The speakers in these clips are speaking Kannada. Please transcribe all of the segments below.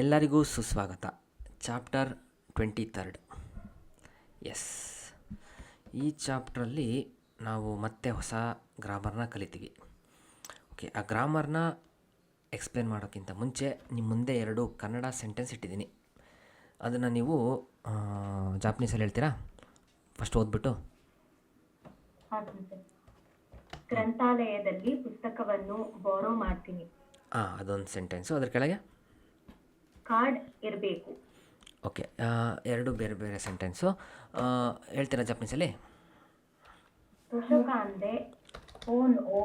ಎಲ್ಲರಿಗೂ ಸುಸ್ವಾಗತ. ಚಾಪ್ಟರ್ 23. ಎಸ್, ಈ ಚಾಪ್ಟ್ರಲ್ಲಿ ನಾವು ಮತ್ತೆ ಹೊಸ ಗ್ರಾಮರ್ನ ಕಲಿತೀವಿ. ಓಕೆ, ಆ ಗ್ರಾಮರ್ನ ಎಕ್ಸ್ಪ್ಲೇನ್ ಮಾಡೋಕ್ಕಿಂತ ಮುಂಚೆ ನಿಮ್ಮ ಮುಂದೆ 2 ಕನ್ನಡ ಸೆಂಟೆನ್ಸ್ ಇಟ್ಟಿದ್ದೀನಿ. ಅದನ್ನು ನೀವು ಜಾಪನೀಸಲ್ಲಿ ಹೇಳ್ತೀರಾ? ಫಸ್ಟ್ ಓದ್ಬಿಟ್ಟು. ಗ್ರಂಥಾಲಯದಲ್ಲಿ ಪುಸ್ತಕವನ್ನು ಬಾರೋ ಮಾಡ್ತೀನಿ. ಅದೊಂದು ಸೆಂಟೆನ್ಸು. ಅದ್ರ ಕೆಳಗೆ ಕಾರ್ಡ್ ಇರಬೇಕು. ಓಕೆ, 2 ಬೇರೆ ಬೇರೆ ಸೆಂಟೆನ್ಸು ಹೇಳ್ತೀರಾ ಜಾಪನೀಸಲ್ಲಿ? ತುಷಕಾಂದೆ ಫೋನ್ ಓ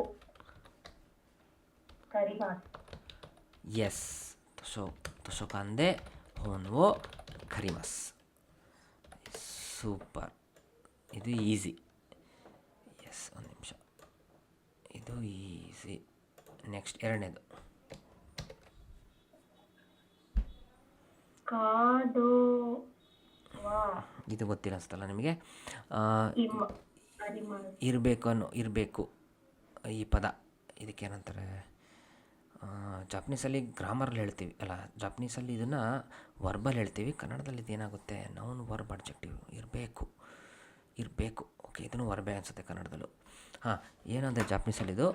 ಕರಿಮಾಸ್. ಎಸ್, ತುಷಕಾಂದೆ ಫೋನ್ ಓ ಕರಿಮಸ್. ಸೂಪರ್, ಇದು ಈಸಿ. ಎಸ್, ಒಂದು ನಿಮಿಷ, ಇದು ಈಸಿ. ನೆಕ್ಸ್ಟ್ ಎರಡನೇದು ಕಾಡೋ. ಇದು ಗೊತ್ತಿಲ್ಲ ಅನ್ಸ್ತಲ್ಲ ನಿಮಗೆ. ಇರಬೇಕು ಈ ಪದ ಇದಕ್ಕೇನಂತಾರೆ? ಜಾಪನೀಸಲ್ಲಿ ಗ್ರಾಮರಲ್ಲಿ ಹೇಳ್ತೀವಿ ಅಲ್ಲ, ಜಾಪನೀಸಲ್ಲಿ ಇದನ್ನು ವರ್ಬಲ್ಲಿ ಹೇಳ್ತೀವಿ. ಕನ್ನಡದಲ್ಲಿ ಇದೇನಾಗುತ್ತೆ? Noun verb adjective. ಇರಬೇಕು. ಓಕೆ, ಇದನ್ನು ವರ್ಬೇ ಅನಿಸುತ್ತೆ ಕನ್ನಡದಲ್ಲೂ. ಏನಂದರೆ ಜಾಪನೀಸಲ್ಲಿ ಇದು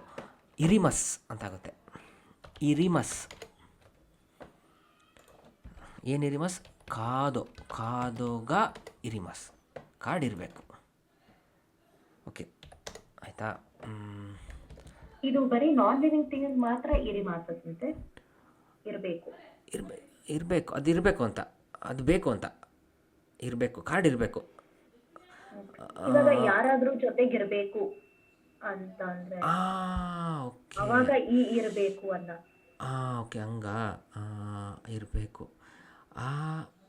ಇರಿಮಸ್ ಅಂತಾಗುತ್ತೆ. ಇರಿಮಸ್. ಏನು ಇರಿಮಸ್? ಕಾದೋಗ ಇರಿಮಸ್. ಕಾರ್ಡ್ ಇರಬೇಕು. ಓಕೆ, ಆಯಿತಾ? ಇದು ಬರೀ ನಾನ್ ಲಿವಿಂಗ್ ಥಿಂಗ್ ಮಾತ್ರ ಇರಿಮಾಸ್ ಅಂತೆ. ಇರಬೇಕು, ಅದು ಇರಬೇಕು ಅಂತ, ಅದು ಬೇಕು ಅಂತ ಇರಬೇಕು. ಕಾರ್ಡ್ ಇರಬೇಕು. ಇವಾಗ ಯಾರಾದ್ರೂ ಜೊತೆಗಿರ್ಬೇಕು ಅಂತ ಅಂದ್ರೆ ಅವಾಗ ಇರಬೇಕು ಅಲ್ಲ. ಓಕೆ, ಹಂಗ ಇರಬೇಕು.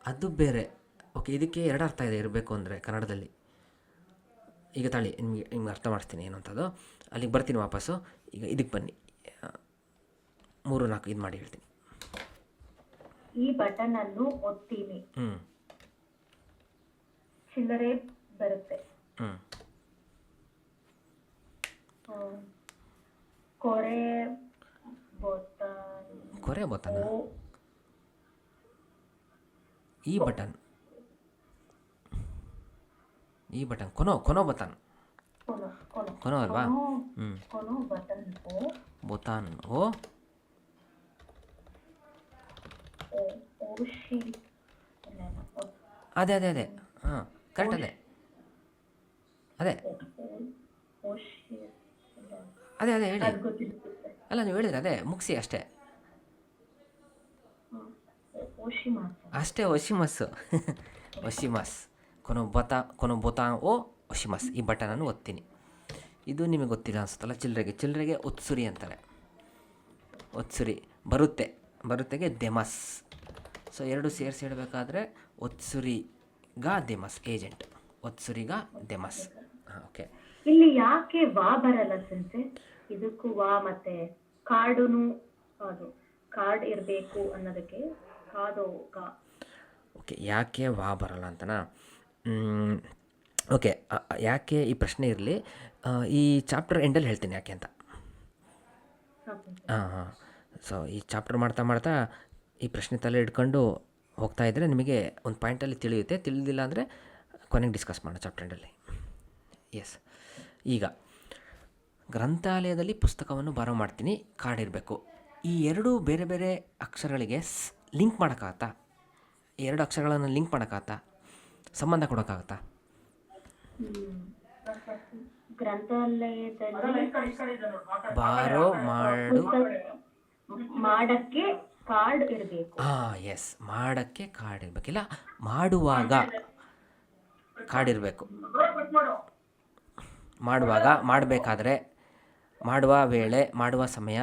ಅದು ಬೇರೆ. ಓಕೆ, ಇದಕ್ಕೆ 2 ಅರ್ಥ ಇದೆ ಇರಬೇಕು ಅಂದರೆ ಕನ್ನಡದಲ್ಲಿ. ಈಗ ತಾಳಿ ನಿಮ್ಗೆ ಅರ್ಥ ಮಾಡಿಸ್ತೀನಿ ಏನು ಅಂತದ್ದು. ಅಲ್ಲಿಗೆ ಬರ್ತೀನಿ ವಾಪಸ್ಸು. ಈಗ ಇದಕ್ಕೆ ಬನ್ನಿ, 3-4 ಇದು ಮಾಡಿ ಹೇಳ್ತೀನಿ. ಈ ಬಟನ್ ಅನ್ನು ಒತ್ತೀನಿ, ಚಿಲ್ಲರೆ ಬರುತ್ತೆ. ಕೊರೆ ಬೋತಾನ. ಈ ಬಟನ್ ಕೊನೋ ಬಟನ್. ಕೊನೋ ಅಲ್ವಾ? ಬೋತಾನ್ ಓ ಅದೇ ಕರೆಕ್ಟ್. ಅದೇ ಹೇಳಿ. ಅಲ್ಲ, ನೀವು ಹೇಳಿದ್ರೆ ಅದೇ ಮುಗಿಸಿ ಅಷ್ಟೇ. ಒಶಿಮಸ್ಸು. ಒಶಿಮಸ್. ಕೊನೋ ಬೋತಾನ್ ಓ ಒಶಿಮಸ್. ಈ ಬಟನನ್ನು ಒತ್ತೀನಿ. ಇದು ನಿಮಗೆ ಗೊತ್ತಿಲ್ಲ ಅನಿಸುತ್ತಲ್ಲ. ಚಿಲ್ಲರೆಗೆ ಒತ್ಸುರಿ ಅಂತಾರೆ. ಒತ್ಸುರಿ. ಬರುತ್ತೆಗೆ ದೆಮಸ್. ಸೊ 2 ಸೇರಿಸಿ ಹೇಳಬೇಕಾದ್ರೆ ಒತ್ಸುರಿಗ ದೆಮಸ್. ಏಜೆಂಟ್ ಒತ್ಸುರಿಗ ದೆಮಸ್. ಓಕೆ, ಇಲ್ಲಿ ಯಾಕೆ ವಾ ಬರಲ್ಲ ಸೆನ್ಸೆ? ಇದಕ್ಕೂ ವಾ ಮತ್ತೆ ಕಾರ್ಡುನು ಅದು ಕಾರ್ಡ್ ಇರಬೇಕು ಅನ್ನೋದಕ್ಕೆ ಕಾದೋಗ. ಓಕೆ, ಯಾಕೆ ವಾ ಬರಲ್ಲ ಅಂತನಾ? ಓಕೆ, ಯಾಕೆ ಈ ಪ್ರಶ್ನೆ ಇರಲಿ. ಈ ಚಾಪ್ಟರ್ ಎಂಡಲ್ಲಿ ಹೇಳ್ತೀನಿ ಯಾಕೆ ಅಂತ. ಸೊ ಈ ಚಾಪ್ಟರ್ ಮಾಡ್ತಾ ಈ ಪ್ರಶ್ನೆ ತಲೆ ಇಟ್ಕೊಂಡು ಹೋಗ್ತಾ ಇದ್ದರೆ ನಿಮಗೆ ಒಂದು ಪಾಯಿಂಟಲ್ಲಿ ತಿಳಿಯುತ್ತೆ. ತಿಳಿದಿಲ್ಲ ಅಂದರೆ ಕೊನೆಗೆ ಡಿಸ್ಕಸ್ ಮಾಡೋಣ ಚಾಪ್ಟರ್ ಎಂಡಲ್ಲಿ. ಎಸ್, ಈಗ ಗ್ರಂಥಾಲಯದಲ್ಲಿ ಪುಸ್ತಕವನ್ನು ಬಾರೋ ಮಾಡ್ತೀನಿ, ಕಾರ್ಡ್ ಇರಬೇಕು. ಈ 2 ಬೇರೆ ಬೇರೆ ಅಕ್ಷರಗಳಿಗೆ ಲಿಂಕ್ ಮಾಡೋಕ್ಕಾಗತ್ತಾ? 2 ಅಕ್ಷರಗಳನ್ನು ಲಿಂಕ್ ಮಾಡೋಕ್ಕಾಗತ್ತಾ? ಸಂಬಂಧ ಕೊಡೋಕ್ಕಾಗತ್ತಾ? ಗ್ರಂಥಾಲಯದಲ್ಲಿ ಬಾರೋ ಮಾಡಕ್ಕೆ ಕಾರ್ಡ್ ಇರಬೇಕು. ಎಸ್, ಮಾಡಕ್ಕೆ ಕಾರ್ಡ್ ಇರಬೇಕಿಲ್ಲ, ಮಾಡುವಾಗ ಕಾರ್ಡ್ ಇರಬೇಕು. ಮಾಡಬೇಕಾದ್ರೆ, ಮಾಡುವ ವೇಳೆ, ಮಾಡುವ ಸಮಯ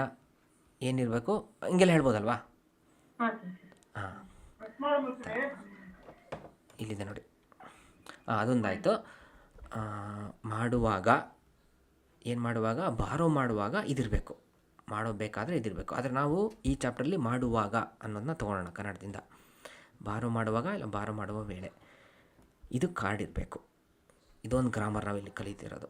ಏನಿರಬೇಕು ಹಿಂಗೆಲ್ಲ ಹೇಳ್ಬೋದಲ್ವಾ? ಇಲ್ಲಿದೆ ನೋಡಿ. ಅದೊಂದಾಯಿತು. ಮಾಡುವಾಗ ಬಾರೋ ಮಾಡುವಾಗ ಇದಿರಬೇಕು. ಮಾಡಬೇಕಾದ್ರೆ ಇದಿರಬೇಕು. ಆದರೆ ನಾವು ಈ ಚಾಪ್ಟರ್ಲಿ ಮಾಡುವಾಗ ಅನ್ನೋದನ್ನ ತೊಗೊಳ್ಳೋಣ ಕನ್ನಡದಿಂದ. ಬಾರೋ ಮಾಡುವಾಗ ಇಲ್ಲ ಬಾರೋ ಮಾಡುವ ವೇಳೆ ಇದು ಕಾರ್ಡ್ ಇರಬೇಕು. ಇದೊಂದು ಗ್ರಾಮರ್ ನಾವು ಇಲ್ಲಿ ಕಲಿತಿರೋದು.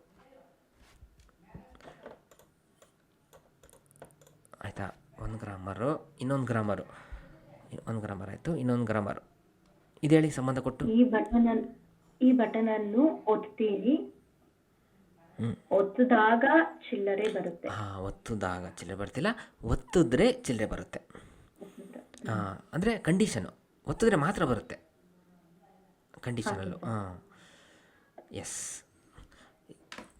ಆಯಿತಾ? ಒಂದು ಗ್ರಾಮರು. ಇನ್ನೊಂದು ಗ್ರಾಮರು ಒಂದು ಗ್ರಾಮರ್ ಆಯಿತು. ಇನ್ನೊಂದು ಗ್ರಾಮರ್ ಇದು ಹೇಳಿ ಸಂಬಂಧ ಕೊಟ್ಟು. ಈ ಬಟನ್ ಅನ್ನು ಒತ್ತೀನಿ, ಒತ್ತಿದಾಗ ಚಿಲ್ಲರೆ ಬರುತ್ತೆ. ಹಾಂ, ಒತ್ತಿದಾಗ ಚಿಲ್ಲರೆ ಬರ್ತಿಲ್ಲ, ಒತ್ತಿದ್ರೆ ಚಿಲ್ಲರೆ ಬರುತ್ತೆ. ಅಂದರೆ ಕಂಡೀಷನು, ಒತ್ತಿದ್ರೆ ಮಾತ್ರ ಬರುತ್ತೆ ಕಂಡೀಷನಲ್ಲು. ಹಾಂ, ಎಸ್.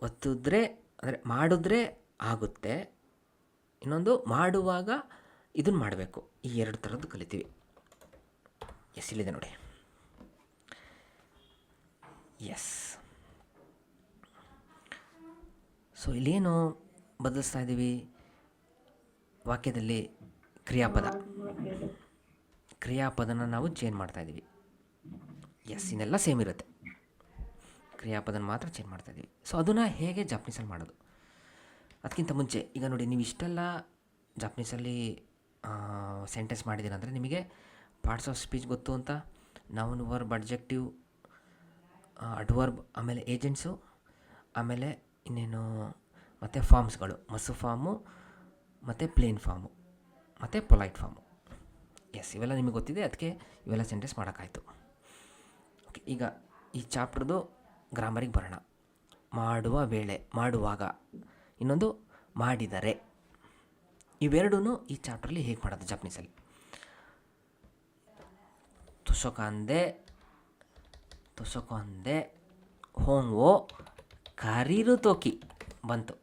ಒತ್ತಿದ್ರೆ ಅಂದರೆ ಮಾಡಿದ್ರೆ ಆಗುತ್ತೆ, ಇನ್ನೊಂದು ಮಾಡುವಾಗ ಇದನ್ನು ಮಾಡಬೇಕು. ಈ ಎರಡು ಥರದ್ದು ಕಲಿತೀವಿ. ಎಸ್, ಇಲ್ಲಿದೆ ನೋಡಿ. ಎಸ್. ಸೊ ಇಲ್ಲೇನು ಬದಲಿಸ್ತಾ ಇದ್ದೀವಿ ವಾಕ್ಯದಲ್ಲಿ? ಕ್ರಿಯಾಪದನ ನಾವು ಚೇಂಜ್ ಮಾಡ್ತಾಯಿದ್ದೀವಿ. ಎಸ್, ಇನ್ನೆಲ್ಲ ಸೇಮ್ ಇರುತ್ತೆ, ಕ್ರಿಯಾಪದನ ಮಾತ್ರ ಚೇಂಜ್ ಮಾಡ್ತಾಯಿದ್ದೀವಿ. ಸೊ ಅದನ್ನು ಹೇಗೆ ಜಾಪನೀಸಲ್ಲಿ ಮಾಡೋದು? ಅದಕ್ಕಿಂತ ಮುಂಚೆ ಈಗ ನೋಡಿ, ನೀವು ಇಷ್ಟೆಲ್ಲ ಜಾಪನೀಸಲ್ಲಿ ಸೆಂಟೆನ್ಸ್ ಮಾಡಿದ್ದೀರಂದರೆ ನಿಮಗೆ ಪಾರ್ಟ್ಸ್ ಆಫ್ ಸ್ಪೀಚ್ ಗೊತ್ತು ಅಂತ. ನೌನ್, ವರ್ಬ್, ಅಡ್ಜೆಕ್ಟಿವ್, ಅಡ್ವರ್ಬ್, ಆಮೇಲೆ ಏಜೆಂಟ್ಸು, ಆಮೇಲೆ ಇನ್ನೇನು ಮತ್ತು ಫಾರ್ಮ್ಸ್ಗಳು, ಮಸ್ಸು ಫಾರ್ಮು ಮತ್ತು ಪ್ಲೇನ್ ಫಾರ್ಮು ಮತ್ತು ಪೊಲೈಟ್ ಫಾರ್ಮು. ಎಸ್, ಇವೆಲ್ಲ ನಿಮಗೆ ಗೊತ್ತಿದೆ, ಅದಕ್ಕೆ ಇವೆಲ್ಲ ಸೆಂಟೆನ್ಸ್ ಮಾಡೋಕ್ಕಾಯಿತು. ಓಕೆ, ಈಗ ಈ ಚಾಪ್ಟರ್ದು ಗ್ರಾಮರಿಗೆ ಬರೋಣ. ಮಾಡುವ ವೇಳೆ, ಮಾಡುವಾಗ, ಇನ್ನೊಂದು ಮಾಡಿದರೆ. ಇವೆರಡೂ ಈ ಚಾಪ್ಟ್ರಲ್ಲಿ ಹೇಗೆ ಮಾಡೋದು ಜಾಪನೀಸಲ್ಲಿ? ತುಸೊಕಾಂದೆ ಹೋಂಗೋ ಕಾರಿರು ತೋಕಿ ಬಂತು.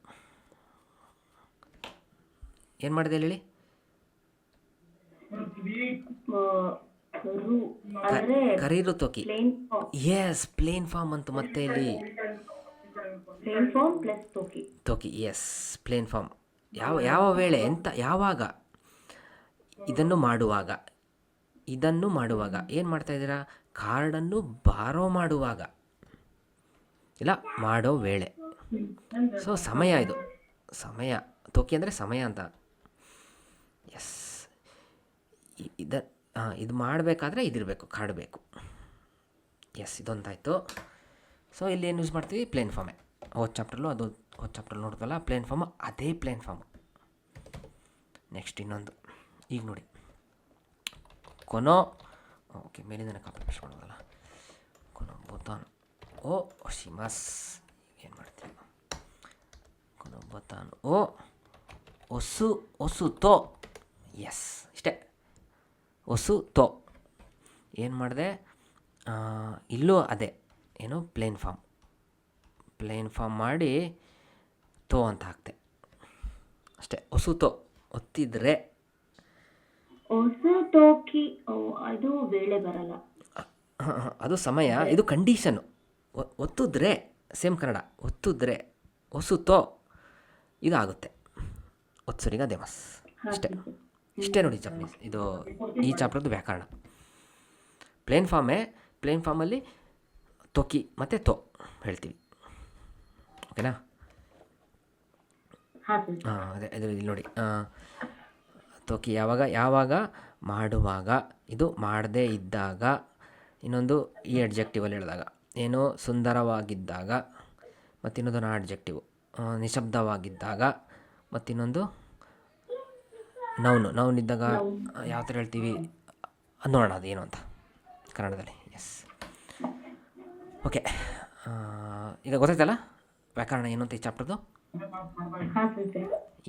ಏನು ಮಾಡಿದೆ ಹೇಳಿ? ಕರೀರು ತೋಕಿ. ಎಸ್, ಪ್ಲೇನ್ ಫಾರ್ಮ್ ಅಂತು. ಮತ್ತೆ ಇಲ್ಲಿ ತೋಕಿ. S, plane form. ಯಾವ ವೇಳೆ, ಎಂತ, ಯಾವಾಗ? ಇದನ್ನು ಮಾಡುವಾಗ ಏನು ಮಾಡ್ತಾಯಿದ್ದೀರಾ? ಕಾರ್ಡನ್ನು ಬಾರೋ ಮಾಡುವಾಗ, ಇಲ್ಲ ಮಾಡೋ ವೇಳೆ. ಸೊ ಸಮಯ, ಇದು ಸಮಯ. ತೋಕಿ ಅಂದರೆ ಸಮಯ ಅಂತ. ಎಸ್, ಇದು ಮಾಡಬೇಕಾದ್ರೆ ಇದಿರಬೇಕು, ಕಾರ್ಡ್ ಬೇಕು. ಎಸ್, ಇದೊಂದಾಯಿತು. ಸೊ ಇಲ್ಲಿ ಏನು ಯೂಸ್ ಮಾಡ್ತೀವಿ? ಪ್ಲೇನ್ ಫಾರ್ಮೇ. ಹೋದ ಚಾಪ್ಟ್ರಲ್ಲಿ ನೋಡಿದ್ವಲ್ಲ ಪ್ಲೇನ್ ಫಾರ್ಮ್, ಅದೇ ಪ್ಲೇನ್ ಫಾರ್ಮ್. ನೆಕ್ಸ್ಟ್ ಇನ್ನೊಂದು, ಈಗ ನೋಡಿ, ಕೊನೋ. ಓಕೆ, ಮೇಲಿಂದ ಕಾಪಿ ಪೇಸ್ಟ್ ಮಾಡೋದಲ್ಲ. ಕೊನೋ ಬೋತಾನ್ ಓ ಶಿಮಸ್. ಏನು ಮಾಡ್ತೀವಿ? ಕೊನೋ ಬೋತಾನ್ ಓ ಒಸು ತೋ. ಎಸ್, ಇಷ್ಟೇ. ಒಸು ತೋ. ಏನು ಮಾಡಿದೆ? ಇಲ್ಲೂ ಅದೇ, ಏನು ಪ್ಲೇನ್ ಫಾರ್ಮ್ ಮಾಡಿ ತೋ ಅಂತ ಹಾಕ್ತೆ ಅಷ್ಟೇ. ಒಸು ತೋ, ಒತ್ತಿದ್ರೆ. ಅದು ವೇಳೆ ಬರಲ್ಲ, ಅದು ಸಮಯ. ಇದು ಕಂಡೀಷನು. ಒತ್ತಿದ್ರೆ, ಸೇಮ್ ಕನ್ನಡ, ಒತ್ತಿದ್ರೆ ಒಸುತೋ ಇದಾಗುತ್ತೆ. ಒತ್ಸುರಿಗ ದೇಮಸ್. ಇಷ್ಟೇ ನೋಡಿ ಜಾಪನೀಸ್. ಇದು ಈ ಚಾಪ್ಟರ್ದು ವ್ಯಾಕರಣ. ಪ್ಲೇನ್ ಫಾರ್ಮಲ್ಲಿ ತೊಕಿ ಮತ್ತು ತೋ ಹೇಳ್ತೀವಿ. ಓಕೆನಾ? ಅದೇ ಇದು ಇಲ್ಲಿ ನೋಡಿ, ತೊಕಿ ಯಾವಾಗ ಮಾಡುವಾಗ, ಇದು ಮಾಡದೇ ಇದ್ದಾಗ, ಇನ್ನೊಂದು ಈ ಅಡ್ಜೆಕ್ಟಿವಲ್ಲಿ ಹೇಳಿದಾಗ, ಏನು ಸುಂದರವಾಗಿದ್ದಾಗ, ಮತ್ತಿನ್ನೊಂದು ನಾ ಅಡ್ಜೆಕ್ಟಿವ್ ನಿಶಬ್ದವಾಗಿದ್ದಾಗ, ಮತ್ತಿನ್ನೊಂದು ನೌನ್ ಇದ್ದಾಗ ಯಾವ ಥರ ಹೇಳ್ತೀವಿ ನೋಡೋಣ, ಅದು ಏನು ಅಂತ ಕನ್ನಡದಲ್ಲಿ. Yes, okay. ಈಗ ಗೊತ್ತಾಯ್ತಲ್ಲ ವ್ಯಾಕರಣ ಏನು ಅಂತ ಈ ಚಾಪ್ಟರ್ದು?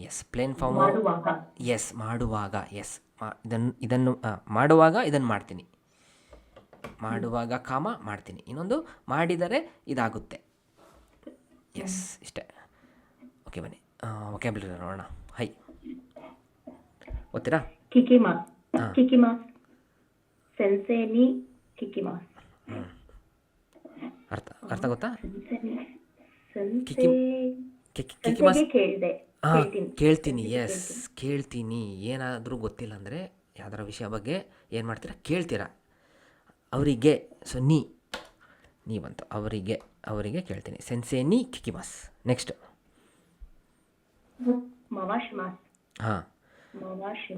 Yes, plain form. ಎಸ್, ಮಾಡುವಾಗ. ಎಸ್, ಇದನ್ನು ಮಾಡುವಾಗ ಇದನ್ನು ಮಾಡ್ತೀನಿ, ಮಾಡುವಾಗ ಮಾಡ್ತೀನಿ. ಇನ್ನೊಂದು ಮಾಡಿದರೆ ಇದಾಗುತ್ತೆ. ಎಸ್, ಇಷ್ಟೇ. ಓಕೆ, ಬನ್ನಿ ವೊಕ್ಯಾಬ್ಯುಲರಿ ನೋಡೋಣ. ಹೈ, ಓದ್ತೀರಾ? ಕಿಕಿಮಾಸ್, ಸೆನ್ಸೇನಿ ಕಿಕಿಮಾಸ್. ಅರ್ಥ ಗೊತ್ತಾ? ಕೇಳ್ತೀನಿ. ಎಸ್, ಕೇಳ್ತೀನಿ. ಏನಾದರೂ ಗೊತ್ತಿಲ್ಲ ಅಂದರೆ ಯಾವ್ದಾರ ವಿಷಯ ಬಗ್ಗೆ ಏನು ಮಾಡ್ತೀರಾ? ಕೇಳ್ತೀರಾ ಅವರಿಗೆ. ಸೊ ನೀ ಬಂತು, ಅವರಿಗೆ ಕೇಳ್ತೀನಿ. ಸೆನ್ಸೇನಿ ಕಿಕಿಮಾಸ್. ನೆಕ್ಸ್ಟ್, ಹಾಂ,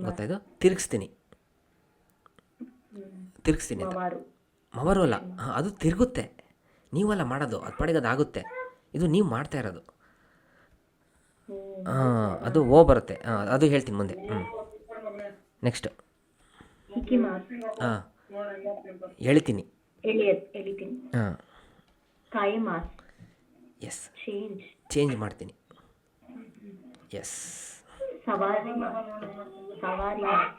ಗೊತ್ತಾಯ್ತು. ತಿರುಗಿಸ್ತೀನಿ ಅಂತ. ಮವರು ಅಲ್ಲ, ಅದು ತಿರುಗುತ್ತೆ. ನೀವಲ್ಲ ಮಾಡೋದು, ಅದು ಪಾಡಿಗೆ ಅದಾಗುತ್ತೆ. ಇದು ನೀವು ಮಾಡ್ತಾ ಇರೋದು. ಅದು ಓ ಬರುತ್ತೆ. ಅದು ಹೇಳ್ತೀನಿ ಮುಂದೆ. ನೆಕ್ಸ್ಟ್, ಇಕಿಮಾಸ್ ಹಾಂ, ಎಳಿತೀನಿ. ಎಳಿತೀನಿ. ಹಾಂ, ಕಾಯಮಾಸ್ ಎಸ್, ಚೇಂಜ್. ಚೇಂಜ್ ಮಾಡ್ತೀನಿ. ಎಸ್, ಸವಾರಿ ಮಾಸ್.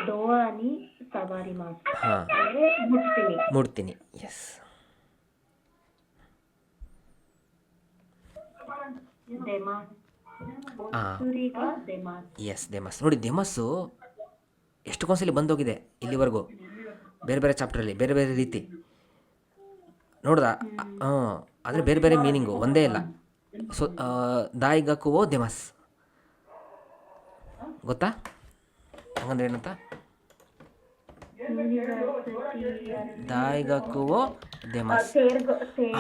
ದೋವಾನಿ ಸವಾರಿ ಮಾಸ್ ಹಾಂ, ಅಂದರೆ ಮುಟ್ತೀನಿ. ಮುಡ್ತೀನಿ. ಎಸ್, ದೆಮಾಸ್. ಹಾಂ, ಒತ್ತುರಿಗ ದೆಮಾಸ್. ಎಸ್, ದೆಮಸ್. ನೋಡಿ, ದೆಮಸ್ಸು ಎಷ್ಟಕ್ಕೊಂದ್ಸಲಿ ಬಂದೋಗಿದೆ ಇಲ್ಲಿವರೆಗೂ, ಬೇರೆ ಬೇರೆ ಚಾಪ್ಟ್ರಲ್ಲಿ ಬೇರೆ ಬೇರೆ ರೀತಿ ನೋಡ್ದ. ಹಾಂ, ಆದರೆ ಬೇರೆ ಬೇರೆ ಮೀನಿಂಗು ಒಂದೇ ಇಲ್ಲ. ಸೊ ದಾಯಿಗಕ್ಕುವೋ ದೆಮಸ್ ಗೊತ್ತಾ? ಹಂಗಂದ್ರೆ ಏನಂತ? ದಾಯಿಗಕ್ಕುವೋ ದೆಮಸ್.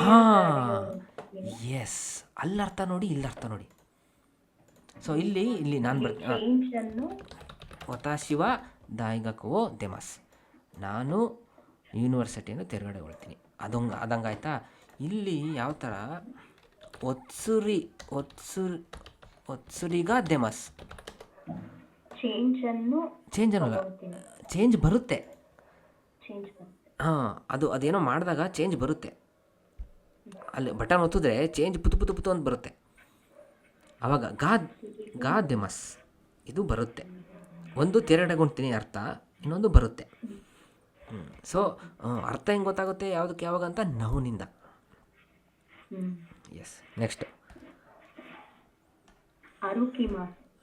ಹಾಂ, ಎಸ್. ಅಲ್ಲರ್ಥ ನೋಡಿ, ಇಲ್ಲರ್ಥ ನೋಡಿ. ಸೊ ಇಲ್ಲಿ ನಾನು ಬರ್ತೀನಿ. ಒತಾಶಿವ ದಾಯಿಗಕ್ಕುವೋ ದೆಮಸ್. ನಾನು ಯೂನಿವರ್ಸಿಟಿಯನ್ನು ತೆರಗಡೆಗೊಳ್ತೀನಿ. ಅದಂಗಾಯ್ತಾ? ಇಲ್ಲಿ ಯಾವ ಥರ ಒತ್ಸುರಿಗ ದೆಮಸ್. ಚೇಂಜ್ ಅನ್ನಲ್ಲ, ಚೇಂಜ್ ಬರುತ್ತೆ. ಹಾಂ, ಅದೇನೋ ಮಾಡಿದಾಗ ಚೇಂಜ್ ಬರುತ್ತೆ. ಅಲ್ಲಿ ಬಟನ್ ಒತ್ತಿದ್ರೆ ಚೇಂಜ್ ಪುತು ಅಂತ ಬರುತ್ತೆ. ಆವಾಗ ಗಾ ದೆಮಸ್ ಇದು ಬರುತ್ತೆ. ಒಂದು ತೆರಡೆಗೊಳ್ತೀನಿ ಅರ್ಥ, ಇನ್ನೊಂದು ಬರುತ್ತೆ. ಸೊ ಅರ್ಥ ಹೆಂಗೆ ಗೊತ್ತಾಗುತ್ತೆ ಯಾವುದಕ್ಕೆ ಯಾವಾಗ ಅಂತ? ನೌನಿಂದ. Yes, next.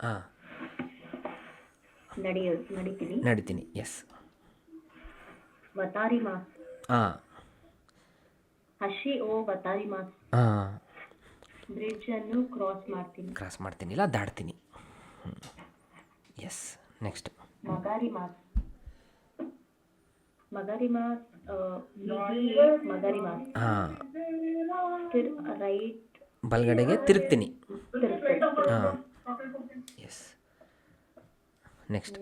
ಹಾಂ, ನಡಿತೀನಿ. ಎಸ್. ಹಾಂ, ಹಾಂ, ಬ್ರಿಡ್ಜ್ ಅನ್ನು ಕ್ರಾಸ್ ಮಾಡ್ತೀನಿ, ಇಲ್ಲ ದಾಡ್ತೀನಿ. Yes, next. ಮಗಾರಿ ಮಾಸ್. ಹಾಂ, ರೈಟ್ ಬಲಗಡೆಗೆ ತಿರುಗ್ತೀನಿ. ಹಾಂ, ಎಸ್. ನೆಕ್ಸ್ಟ್.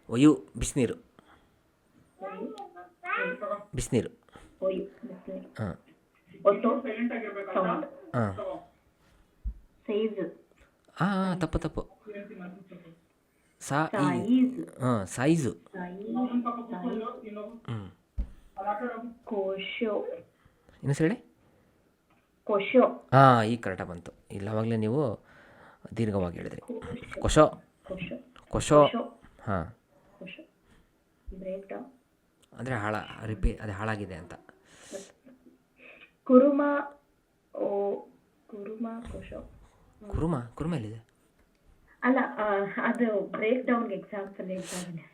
ಒಯ್ಯು, ಬಿಸಿನೀರು. ಹಾಂ, ಹಾಂ, ಹಾಂ, ತಪ್ಪು. ಹಾಂ, ಸೈಜು. ಇನ್ನೊಂದು ಹೇಳಿ. ಹಾಂ, ಈಗ ಕರೆಕ್ಟಾಗಿ ಬಂತು. ಇಲ್ಲವಾಗಲೇ ನೀವು ದೀರ್ಘವಾಗಿ ಹೇಳಿದ್ರಿ. ಕೊಶೋ. ಹಾಂ, ಅಂದರೆ ಅದು ಹಾಳಾಗಿದೆ ಅಂತ. ಕುರುಮ ಎಲ್ಲಿದೆ? ಅಲ್ಲ, ಅದು ಬ್ರೇಕ್ ಡೌನ್ ಎಕ್ಸಾಂಪಲ್.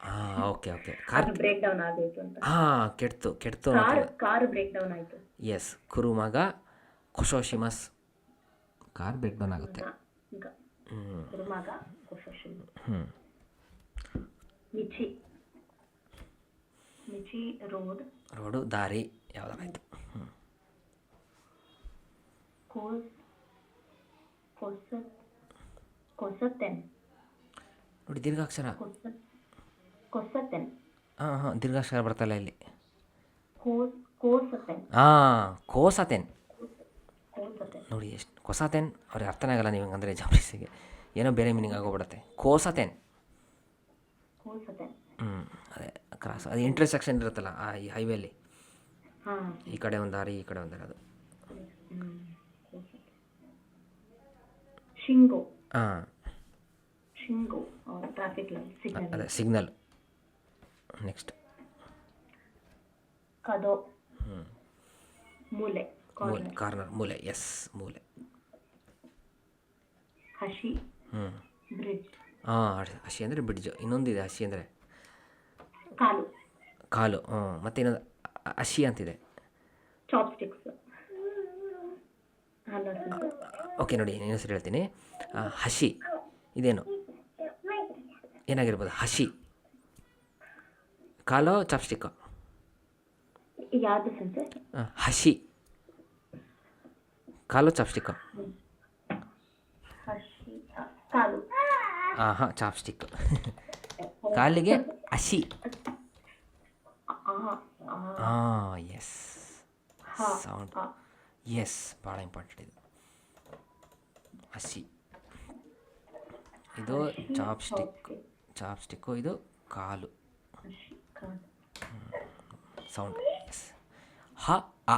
ಹಾಂ, ಓಕೆ. ಕಾರ್ ಬ್ರೇಕ್ ಡೌನ್ ಆಗೋಯ್ತು ಅಂತ. ಹಾಂ, ಕೆಡ್ತು ಕಾರ್ ಬ್ರೇಕ್ ಡೌನ್ ಆಯಿತು. ಎಸ್, ಕುರುಮಾಗ ಕೊಶೋಶಿಮಸ್. ಕಾರ್ ಬ್ರೇಕ್ ಡೌನ್ ಆಗುತ್ತೆ. ಕುರುಮಾಗ ಕೊಶೋಶಿಮಸ್. ಮಿಚಿ ರೋಡು, ದಾರಿ ಯಾವುದಾಗಾಯ್ತು. ನೋಡಿ, ದೀರ್ಘಾಕ್ಷರ. ಹಾಂ, ದೀರ್ಘಾಕ್ಷರ ಬರ್ತಲ್ಲ ಇಲ್ಲಿ. ಹಾಂ, ಕೋಸತೆನ್. ನೋಡಿ ಎಷ್ಟು ಕೊಸಾತೆನ್. ಅವ್ರಿಗೆ ಅರ್ಥನೇ ಆಗಲ್ಲ ನೀವು ಹಂಗಂದ್ರೆ ಜಾಬ್ರೀಸಿಗೆ. ಏನೋ ಬೇರೆ ಮೀನಿಂಗ್ ಆಗೋಗ್ಬಿಡುತ್ತೆ. ಕೋಸತೆನ್. ಅದೇ ಕ್ರಾಸ್, ಅದು ಇಂಟರ್ಸೆಕ್ಷನ್ ಇರುತ್ತಲ್ಲ ಈ ಹೈವೇಲಿ. ಈ ಕಡೆ ಒಂದು ದಾರಿ, ಈ ಕಡೆ ಒಂದು ದಾರಿ. ಅದು ಹಾಂ, ಅದೇ ಸಿಗ್ನಲ್. ನೆಕ್ಸ್ಟ್. ಕಾರ್ನರ್, ಮೂಲೆ. ಎಸ್, ಮೂಲೆ. ಹಾಂ, ಹಸಿ ಅಂದರೆ ಬ್ರಿಡ್ಜ್. ಇನ್ನೊಂದಿದೆ ಹಸಿ ಅಂದರೆ ಕಾಲು. ಮತ್ತೆ ಇನ್ನೊಂದು ಹಸಿ ಅಂತಿದೆ. ಓಕೆ, ನೋಡಿ ಇನ್ನೊಂದು ಹೆಸರು ಹೇಳ್ತೀನಿ. ಹಸಿ ಇದೇನು ಏನಾಗಿರ್ಬೋದು? ಹಸಿ. ಕಾಲು ಚಾಪ್ಸ್ಟಿಕ್. ಹಸಿ ಕಾಲು ಚಾಪ್ಸ್ಟಿಕ್. ಹಾಂ, ಚಾಪ್ಸ್ಟಿಕ್. ಕಾಲಿಗೆ ಹಸಿ. ಹಾಂ, ಎಸ್. ಸೌಂಡ್. ಎಸ್, ಭಾಳ ಇಂಪಾರ್ಟೆಂಟ್ ಇದು. ಹಸಿ. ಇದು ಚಾಪ್ಸ್ಟಿಕ್. ಚಾಪ್ಸ್ಟಿಕ್ಕು. ಇದು ಕಾಲು ಕಾಲು. ಸೌಂಡ್. ಎಸ್. ಹ ಆ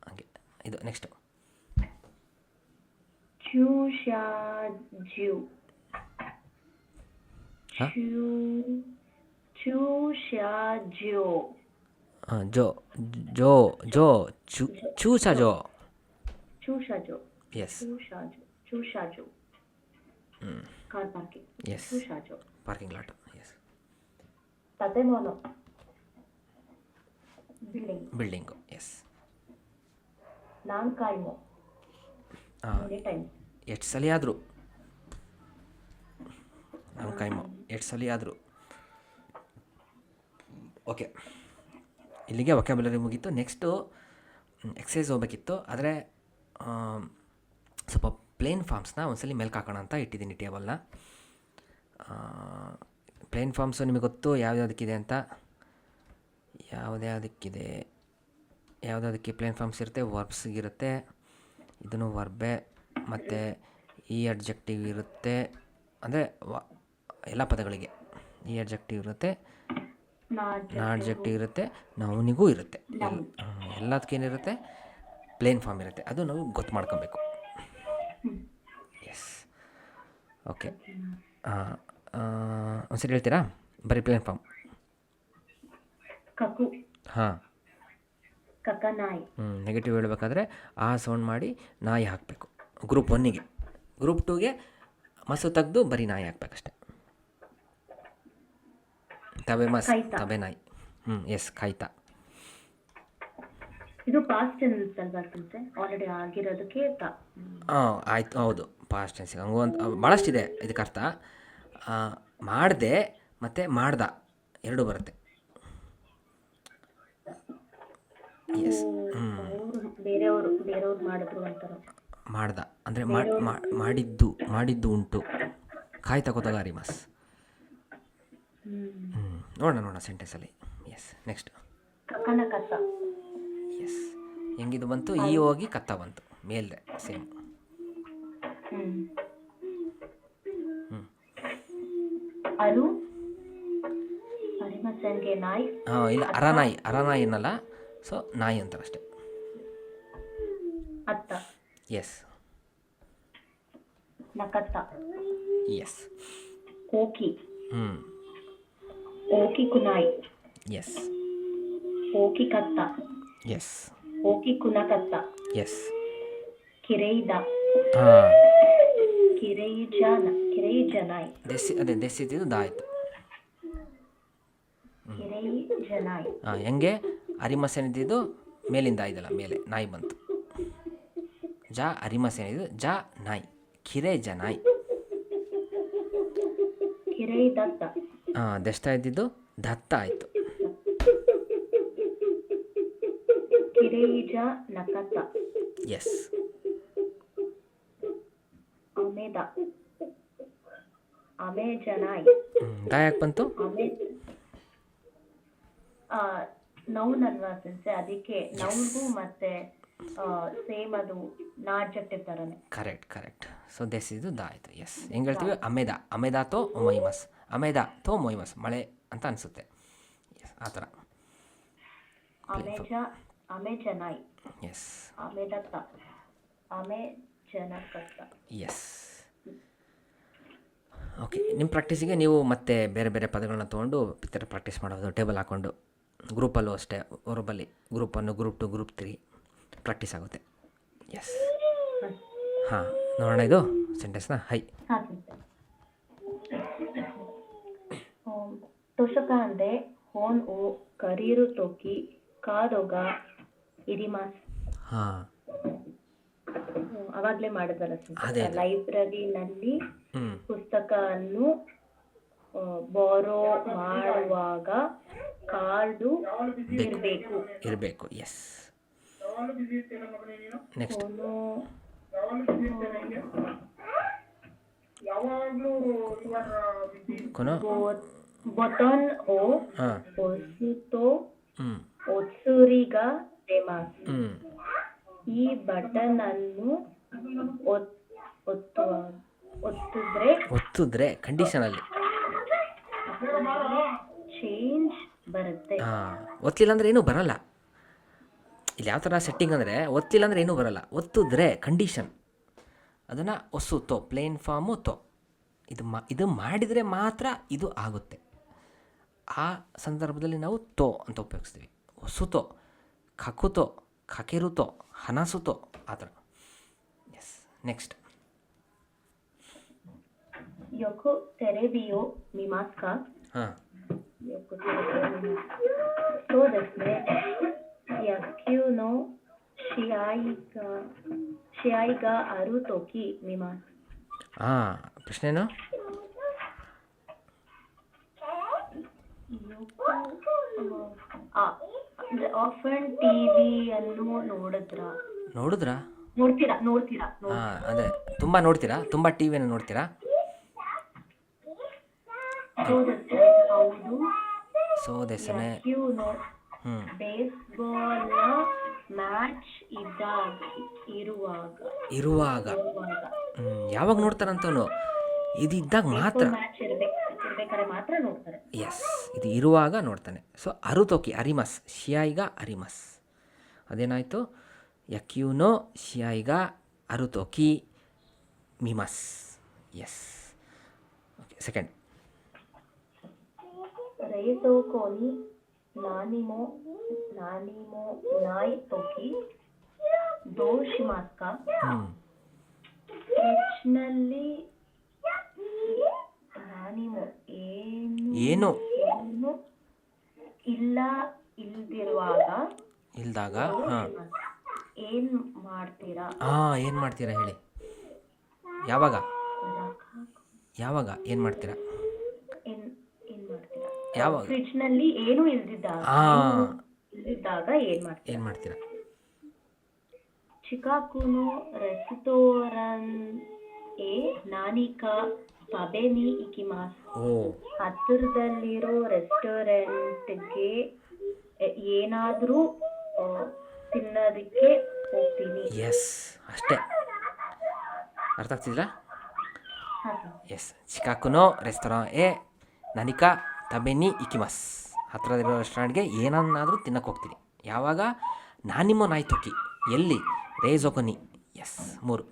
ಹಾಗೆ. ಇದು ನೆಕ್ಸ್ಟು ಚೂಷಾಜು. ಹಾಂ ಚೂಷಾಜು. ಜೋ ಜೋ ಜೋ ಚೂಸ ಜೋ. ಚೂಷಾಜು. ಎಸ್. ಚೂಷಾಜು. Car parking. ಎಸ್. ಚೂಷಾಜು. Parking lot. ಎಸ್. ತತೆಮೋನೋ. ಬಿಲ್ಡಿಂಗು. ಎಸ್. ನಾನ್ಕಾಯ್ಮೋ. Many times. ಎಷ್ಟು ಸಲ ಆದರೂ ನಮ್ಮ ಕೈಮೋ ಎಷ್ಟು ಸಲ ಆದರೂ. ಓಕೆ, ಇಲ್ಲಿಗೆ ವೊಕ್ಯಾಬ್ಯುಲರಿ ಮುಗೀತು. ನೆಕ್ಸ್ಟು ಎಕ್ಸಸೈಸ್ ಹೋಗ್ಬೇಕಿತ್ತು, ಆದರೆ ಸ್ವಲ್ಪ ಪ್ಲೇನ್ ಫಾರ್ಮ್ಸ್ನ ಒಂದ್ಸಲ ಮೇಲ್ಕೆ ಹಾಕೋಣ ಅಂತ ಇಟ್ಟಿದ್ದೀನಿ ಟೇಬಲ್ನ. ಪ್ಲೇನ್ ಫಾರ್ಮ್ಸು ನಿಮಗೆ ಗೊತ್ತು ಯಾವುದಕ್ಕಿದೆ ಅಂತ. ಯಾವುದಕ್ಕೆ ಪ್ಲೇನ್ ಫಾರ್ಮ್ಸ್ ಇರುತ್ತೆ, ವರ್ಬ್ಸ್ಗಿರುತ್ತೆ. ಇದನ್ನು ವರ್ಬೆ, ಮತ್ತು ಈ ಅಡ್ಜೆಕ್ಟಿವ್ ಇರುತ್ತೆ, ಅಂದರೆ ಎಲ್ಲ ಪದಗಳಿಗೆ ಈ ಅಡ್ಜೆಕ್ಟಿವ್ ಇರುತ್ತೆ, ನಾಡ್ಜೆಕ್ಟಿವ್ ಇರುತ್ತೆ, ನೌನಿಗೂ ಇರುತ್ತೆ. ಎಲ್ಲದಕ್ಕೇನಿರುತ್ತೆ, ಪ್ಲೇನ್ ಫಾರ್ಮ್ ಇರುತ್ತೆ. ಅದು ನಾವು ಗೊತ್ತು ಮಾಡ್ಕೊಬೇಕು. ಎಸ್. ಓಕೆ, ಒಂದ್ಸರಿ ಹೇಳ್ತೀರಾ? ಬರೀ ಪ್ಲೇನ್ ಫಾರ್ಮ್. ಕಕು. ಹಾಂ. ಕಕನಾಯಿ. ನೆಗೆಟಿವ್ ಹೇಳಬೇಕಾದ್ರೆ ಆ ಸೌಂಡ್ ಮಾಡಿ ನಾಯಿ ಹಾಕಬೇಕು ಗ್ರೂಪ್ 1ಗೆ. ಗ್ರೂಪ್ 2ಗೆ ಮಸು ತೆಗೆದು ಬರೀ ನಾಯಿ ಹಾಕ್ಬೇಕಷ್ಟೆ. ತಬೆ ಮಸ್, ತಬೆ ನಾಯಿ. ಎಸ್. ಕಾಯ್ತಾ. ಇದು ಪಾಸ್ಟ್ ಟೆನ್ಸ್ ಅಲ್ವಾ ಸರ್? ಆಲ್ರೆಡಿ ಆಗಿರೋದಕ್ಕೆ ಆಯಿತು. ಹೌದು, ಪಾಸ್ಟ್ ಟೆನ್ಸಿಗೆ ಹಂಗೊಂದು ಭಾಳಷ್ಟಿದೆ ಇದಕ್ಕೆ ಅರ್ಥ. ಮಾಡಿದೆ ಮತ್ತು ಮಾಡ್ದ ಎರಡೂ ಬರುತ್ತೆ. ಎಸ್. ಬೇರೆಯವರು ಮಾಡಿದ್ರು ಅಂತಾರೆ. ಮಾಡ್ದ ಅಂದರೆ ಮಾಡಿದ್ದು ಉಂಟು. ಕಾಯ್ ತಗೋತಗಾರಿ ಮಸ್. ನೋಡೋಣ ಸೆಂಟೆನ್ಸಲ್ಲಿ. ಎಸ್. ನೆಕ್ಸ್ಟ್ ಕಕ್ಕನ ಕಸ. ಎಸ್. ಹೆಂಗಿದು ಬಂತು? ಈ ಹೋಗಿ ಕತ್ತ ಬಂತು ಮೇಲ್ದೆ. ಸೇಮ್. ಅರು ಅರಿಮಸನ್ಗೆ ನಾಯಿ. ಇಲ್ಲ, ಅರನಾಯಿ ಅನ್ನಲ್ಲ. ಸೊ ನಾಯಿ ಅಂತಾರೆ ಅಷ್ಟೇ. ಅತ್ತ. S. ನಕತ್ತ. S. Oki. Oki ಕುನಾಯಿ. S. Oki ಕತ್ತ. ಎಸ್. ಓಕಿ ಕುನಕತ್ತ. ಎಸ್. ಕಿರೈದ. ಹಾಂ. ಕಿರೈಜನಾಯಿ. ಅದೇ ದೆಸ್ಸಿದ್ದು ದಾಯಿತು. ಕಿರೈಜನಾಯಿ. ಹೆಂಗೆ ಅರಿಮಸೇನಿದ್ದು ಮೇಲಿಂದ ಆಯ್ತಲ್ಲ, ಮೇಲೆ ನಾಯಿ ಬಂತು. ಜಾ ಅರಿಮಸೇನಿದ್ದು ಜಾ ನಾಯಿ. ಕಿರೇ ಜನಾಯಿ. ಕಿರೈ ದತ್ತ. ದೆಸ್ತಾ ಇದ್ದಿದ್ದು ದತ್ತ ಆಯಿತು. ಕಿರೈಜ ನಕತ. ಎಸ್. ಅಮೇದ. ಅಮೇಜನಾಯಿ. ದಾ ಯಾಕೆ ಬಂತು? ನೌನ್ ಅಲ್ವಾ ಸೆನ್ಸೆ, ಅದಕ್ಕೆ ನೌನ್ಗೂ ಮತ್ತೆ ಸೇಮ್ ಅದು ನಾಡ್ಜೆಕ್ಟಿವ್ ಥರನೇ. ಕರೆಕ್ಟ್. ಸೊ ದೆಸ್ ಇದು ದಾ ಆಯಿತು. ಎಸ್. ಹೆಂಗೆ ಹೇಳ್ತೀವಿ? ಅಮೇದಾ ತೋ ಮೊಯ್ಮಸ್. ಅಮೇದಾ ತೋ ಮೊಯ್ಮಸ್, ಮಳೆ ಅಂತ ಅನಿಸುತ್ತೆ. ಎಸ್, ಆ ಥರ. ಅಮೇಜನಾಯಿ. ಎಸ್. ಅಮೇದತ್ತ. ಅಮೇಜನಕತ್ತ. ಎಸ್. ಓಕೆ, ನಿಮ್ಮ ಪ್ರಾಕ್ಟೀಸಿಗೆ ನೀವು ಮತ್ತೆ ಬೇರೆ ಬೇರೆ ಪದಗಳನ್ನ ತೊಗೊಂಡು ಈ ಥರ ಪ್ರಾಕ್ಟೀಸ್ ಮಾಡೋದು. ಟೇಬಲ್ ಹಾಕ್ಕೊಂಡು ಗ್ರೂಪಲ್ಲೂ ಅಷ್ಟೇ, ಹೊರಬಲ್ಲಿ ಗ್ರೂಪ್ 1, ಗ್ರೂಪ್ 2, ಗ್ರೂಪ್ 3 ಪ್ರಾಕ್ಟೀಸ್ ಆಗುತ್ತೆ. ಎಸ್. ಹಾಂ, ನೋಡೋಣ ಇದು ಸೆಂಟೆನ್ಸ್ನ. ಹೈ. ತೋಷಕಾಂದೆ ಹೋನ್ ಓ ಕರೀರು ತೋಕಿ ಕಾದೋಗ ಇರಿಮಾಸ್. ಹಾಂ, ಅವಾಗಲೇ ಮಾಡಿದ್ವಲ್ಲ ಅದೇ. ಲೈಬ್ರರಿನಲ್ಲಿ ಪುಸ್ತಕವನ್ನು ಬಾರೋ ಮಾಡುವಾಗ ಕಾರ್ಡು ಇರಬೇಕು. ಎಸ್. ನೆಕ್ಸ್ಟ್ ಬೊಟನ್ ಓ ಒಸುತೋ ಒತ್ಸುರಿಗ ದೇಮಾಸ್. ಈ ಬಟನ್ ಅನ್ನು ಒತ್ತಿದ್ರೆ ಕಂಡೀಷನಲ್ಲಿ ಚೇಂಜ್ ಬರುತ್ತೆ. ಹಾಂ, ಒತ್ತಲಿಲ್ಲ ಅಂದರೆ ಏನೂ ಬರಲ್ಲ. ಇಲ್ಲಿ ಯಾವ ಥರ ಸೆಟ್ಟಿಂಗ್ ಅಂದರೆ ಒತ್ತಲಿಲ್ಲ ಅಂದರೆ ಏನೂ ಬರಲ್ಲ. ಒತ್ತಿದ್ರೆ ಕಂಡೀಷನ್ ಅದನ್ನು ಒಸುತ್ತೋ, ಪ್ಲೇನ್ ಫಾರ್ಮು ತೋ, ಇದು ಮಾಡಿದರೆ ಮಾತ್ರ ಇದು ಆಗುತ್ತೆ. ಆ ಸಂದರ್ಭದಲ್ಲಿ ನಾವು ತೋ ಅಂತ ಉಪಯೋಗಿಸ್ತೀವಿ. ಒಸುತೋ, ಖಕುತೋ, ಖಕೆರುತೋ, ಹನಸುತೋ, ಆ ಥರ. S, next. ಯೋಕು ತೆರೆಬಿಯೋ ಮಿಮಾಸ್ ಕಾ. ಹಾಂ, ಯೋಕು ತೆರೆಬಿಯೋ ಮಿಮಾಸ್. So ದಸ್ನೆ ಯಾಕ್ಯೂ no ಶಿಯಾಯಿಗಾ ಅರು ತೋಕಿ ಮಿಮಾಸ್. ಹಾಂ, ಪ್ರಶ್ನೆನೋ ಅಂದ್ರೆ ಆಫನ್ ಟಿವಿಯನ್ನು ನೋಡಿದ್ರಾ? ನೋಡ್ತೀರಾ? ಹಾಂ, ಅದೇ ತುಂಬ ನೋಡ್ತೀರಾ? ತುಂಬ ಟಿ ವಿಯನ್ನು ನೋಡ್ತೀರಾ? ಹೌದು. ಸೋದೆಸನೆ. ಹ್ಞೂ, ಬೇಸ್ಬಾಲ್ ಮ್ಯಾಚ್ ಇರುವಾಗ. ಯಾವಾಗ ನೋಡ್ತಾರಂತವನು? ಇದು ಇದ್ದಾಗ ಮಾತ್ರ. ಮ್ಯಾಚ್ ಇರ್ಬೇಕಾದ್ರೆ ಮಾತ್ರ ನೋಡ್ತಾರೆ. ಎಸ್, ಇದು ಇರುವಾಗ ನೋಡ್ತಾನೆ. ಸೊ ಅರುತೋಕಿ ಅರಿಮಸ್, ಶಿಯಾಯಿಗ ಅರಿಮಸ್. ಅದೇನಾಯಿತು? ಯಕ್ಯೂನೋ ಶಿಯಾಯಿಗ ಅರುತೋಕಿ ಮಿಮಸ್. Yes, okay. ಸೆಕೆಂಡ್. ರೈತೋಕೋನಿ ನಾನಿಮೋ ನಾಯ್ ತೋಕಿ ದೋಶಿಮಾಸ್ಕ. ಫ್ರಿಡ್ಜ್ನಲ್ಲಿ ನಾನಿಮೋ ಏನು ಇಲ್ದಾಗ ಏನ್ ಮಾಡ್ತೀರಾ? ಏನು ಮಾಡ್ತೀರಾ ಹೇಳಿ? ಯಾವಾಗ ಏನು ಮಾಡ್ತೀರಾ? ಯಾವಾಗ? ಫ್ರಿಡ್ಜ್ನಲ್ಲಿ ಏನು ಇಲ್ದಿದ್ದಾಗ ಏನ್ ಮಾಡ್ತೀರಾ? ಚಿಕಾಕುನೋ ರೆಸ್ಟೋರನ್ ಎ ನಾನಿಕಾ ತಬೆನಿ ಇಕಿಮಾಸ್. ಹತ್ತಿರದಲ್ಲಿರೋ ರೆಸ್ಟೋರೆಂಟ್ಗೆ ಏನಾದರೂ ತಿನ್ನೋದಕ್ಕೆ ಹೋಗ್ತೀನಿ. ಎಸ್, ಅಷ್ಟೇ. ಅರ್ಥ ಆಗ್ತಿದ್ರಾ? S, ಚಿಕಾಕುನೋ ರೆಸ್ಟೋರಾಂ A ನಾನಿಕಾ ತಬೆನಿ ಇಕಿಮಾಸ್. ಹತ್ತಿರದಲ್ಲಿರೋ ರೆಸ್ಟೋರೆಂಟ್ಗೆ ಏನನ್ನಾದರೂ ತಿನ್ನಕ್ಕೆ ಹೋಗ್ತೀನಿ. ಯಾವಾಗ? ನಾನಿಮೋ ನಾಯ್ತೋಕಿ. ಎಲ್ಲಿ? ರೇಜೋಕೊನಿ. ಎಸ್, 3.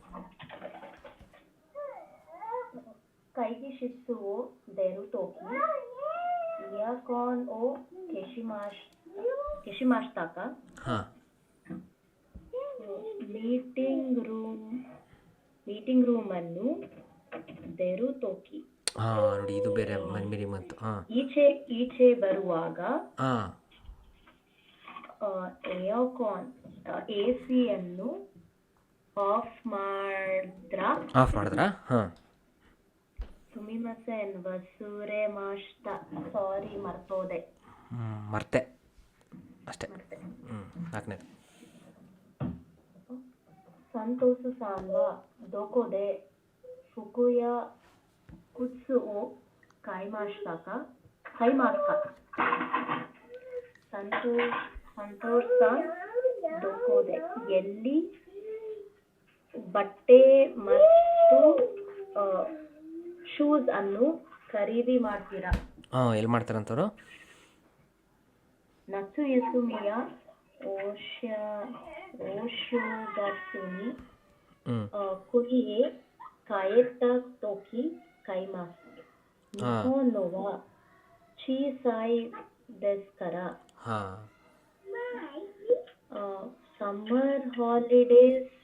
ಕೈಗೆ ಶಿಸ್ಸುವು ದೆರುತೋಕಿ ಇಯಾಕಾನ್ ಓ ಕೆಶಿಮಾಶ್ತಾಕ. ಹಾಂ, ಮೀಟಿಂಗ್ ರೂಮನ್ನು ದೆರುತೋಕಿ. ಹಾಂ, ನೋಡಿ, ಇದು ಬೇರೆ ಮನ್ಮಿರಿ ಮತ್ತು. ಹಾಂ, ಈಚೆ ಬರುವಾಗ ಹಾಂ, ಏರ್ಕಾನ್ ಎಸಿಯನ್ನು ಆಫ್ ಮಾಡಿದ್ರಾ? ಹಾಂ. ಸುಮಿಮಸೆನ್ ವಸೂರೆ ಮಾಸ್ತಾ. ಸಾರಿ, ಮರ್ತೋದೆ. ಮರ್ತೆ ಅಷ್ಟೇ. 4ನೇದು. ಸಂತೋಷು ಸಾಲ್ವಾ ದೋಕೋದೆ ಫುಕುಯ ಕುತ್ಸು ಓ ಕೈಮಾಸ್ಕ. ಸಂತೋಷ್ ದೋಕೋದೆ ಎಲ್ಲಿ ಬಟ್ಟೆ ಮತ್ತು ಶೂಸ್ ಅನ್ನು ಖರೀದಿ ಮಾಡ್ತೀರಾ? ಎಲ್ಲಿ ಮಾಡ್ತಾರಂತವರು? ನತ್ಸು ಯಸುಮಿಯ ಓಶೋದಸುನಿ ಕುಹಿಯೆ ಕಾಯೆತ್ತ ತೋಕಿ ಕೈಮಾಸ್. ನಿಹೋನೋವಾ ಚೀಸಾಯಿ ದೆಸ್ಕರ. ಸಮ್ಮರ್ ಹಾಲಿಡೇಸ್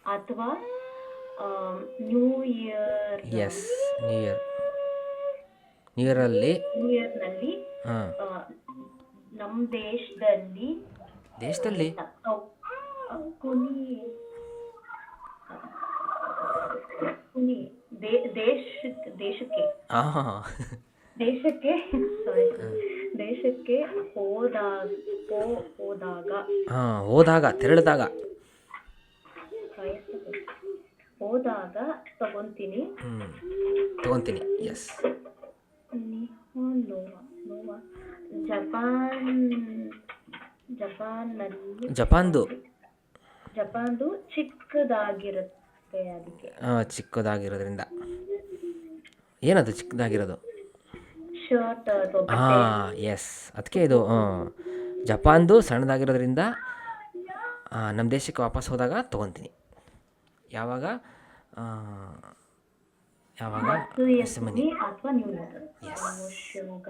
ಅಥವಾ ನ್ಯೂ ಇಯರ್ನಲ್ಲಿ ನಮ್ಮ ದೇಶಕ್ಕೆ ಹೋದಾಗ ತಗೊಂತೀನಿ. ಎಸ್. ಜಪಾನ್ದು ಚಿಕ್ಕದಾಗಿರುತ್ತೆ. ಅದಕ್ಕೆ ಚಿಕ್ಕದಾಗಿರೋದ್ರಿಂದ ಏನದು ಚಿಕ್ಕದಾಗಿರೋದು? ಶರ್ಟ್ ಅಥವಾ ಬಟ್ಟೆ. ಹಾಂ ಎಸ್, ಅದಕ್ಕೆ ಇದು ಜಪಾನ್ದು ಸಣ್ಣದಾಗಿರೋದ್ರಿಂದ ನಮ್ಮ ದೇಶಕ್ಕೆ ವಾಪಸ್ ಹೋದಾಗ ತೊಗೊತೀನಿ. ಯಾವಾಗ ಯಾವಾಗ ಮತ್ಸುಯೆಸುನಿ ಹೆಸಮನಿ ಅಥವಾ ನ್ಯೂ ಇಯರ್. ಎಸ್. ಶಿವಮೊಗ್ಗ